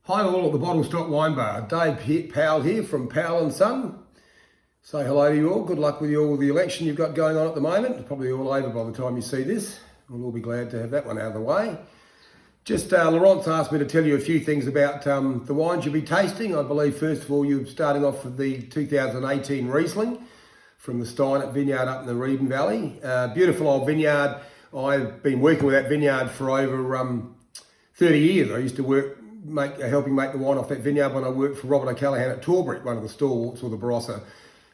Hi all at the Bottle Stop Wine Bar. Powell here from Powell and Son. Say hello to you all. Good luck with all the election you've got going on at the moment. It's probably all over by the time you see this. We'll all be glad to have that one out of the way. Just Laurence asked me to tell you a few things about the wines you'll be tasting. I believe first of all you're starting off with the 2018 Riesling from the Steinert vineyard up in the Reden Valley. Beautiful old vineyard. I've been working with that vineyard for over 30 years. I used to helping make the wine off that vineyard when I worked for Robert O'Callaghan at Torbury, one of the stalwarts or the Barossa.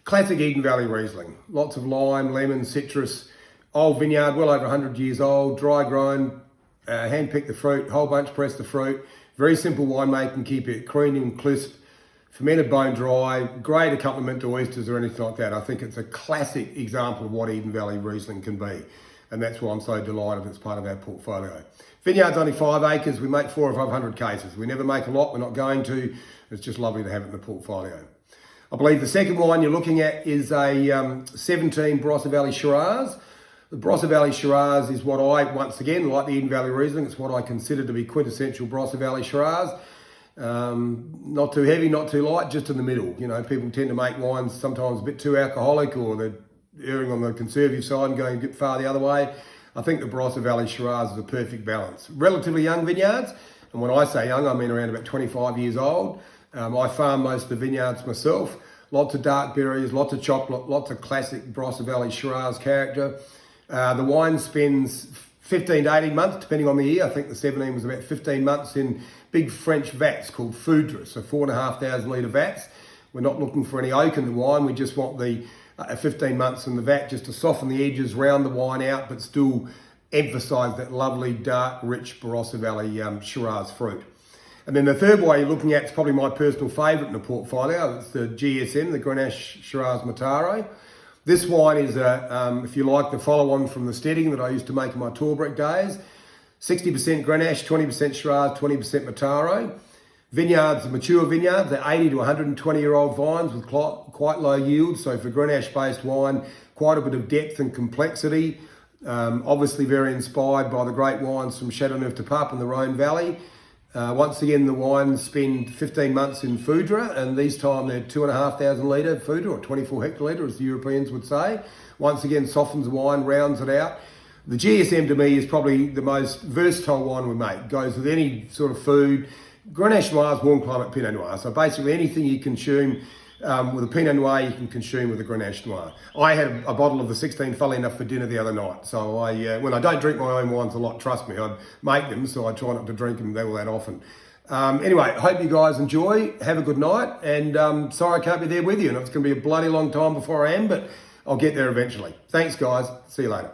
Classic Eden Valley Riesling. Lots of lime, lemon, citrus. Old vineyard, well over 100 years old, dry grown, hand-picked the fruit, whole bunch pressed the fruit. Very simple winemaking, keep it creamy and crisp, fermented bone dry, great accompaniment to oysters or anything like that. I think it's a classic example of what Eden Valley Riesling can be. And that's why I'm so delighted it's part of our portfolio. Vineyard's only 5 acres. We make 400 or 500 cases. We never make a lot. We're not going to. It's just lovely to have it in the portfolio. I believe the second wine you're looking at is a 17 Barossa Valley Shiraz. The Barossa Valley Shiraz is what once again, like the Eden Valley Riesling, it's what I consider to be quintessential Barossa Valley Shiraz. Not too heavy, not too light, just in the middle. You know, people tend to make wines sometimes a bit too alcoholic, or they're erring on the conservative side and going a bit far the other way. I think the Barossa Valley Shiraz is a perfect balance. Relatively young vineyards, and when I say young, I mean around about 25 years old. I farm most of the vineyards myself. Lots of dark berries, lots of chocolate, lots of classic Barossa Valley Shiraz character. The wine spends 15 to 18 months, depending on the year. I think the 17 was about 15 months in big French vats called foudres, so 4,500 litre vats. We're not looking for any oak in the wine. We just want the 15 months in the vat just to soften the edges, round the wine out, but still emphasise that lovely, dark, rich Barossa Valley Shiraz fruit. And then the third wine you're looking at is probably my personal favourite in the portfolio. It's the GSM, the Grenache Shiraz Mataro. This wine is, if you like, the follow-on from the Stedding that I used to make in my Torbury days. 60% Grenache, 20% Shiraz, 20% Mataro. Vineyards, mature vineyards, they're 80 to 120-year-old vines with quite low yields. So for Grenache-based wine, quite a bit of depth and complexity. Obviously very inspired by the great wines from Châteauneuf du Pape in the Rhone Valley. Once again, the wines spend 15 months in foudre, and these time they're 2,500 litre foudre, or 24 hectolitre, as the Europeans would say. Once again, softens the wine, rounds it out. The GSM to me is probably the most versatile wine we make. Goes with any sort of food. Grenache Noir is warm climate Pinot Noir. So basically anything you consume with a Pinot Noir, you can consume with a Grenache Noir. I had a bottle of the 16, funnily enough, for dinner the other night. So when I don't drink my own wines a lot, trust me, I make them, so I try not to drink them all that often. Anyway, hope you guys enjoy. Have a good night. And sorry I can't be there with you. And it's going to be a bloody long time before I am, but I'll get there eventually. Thanks, guys. See you later.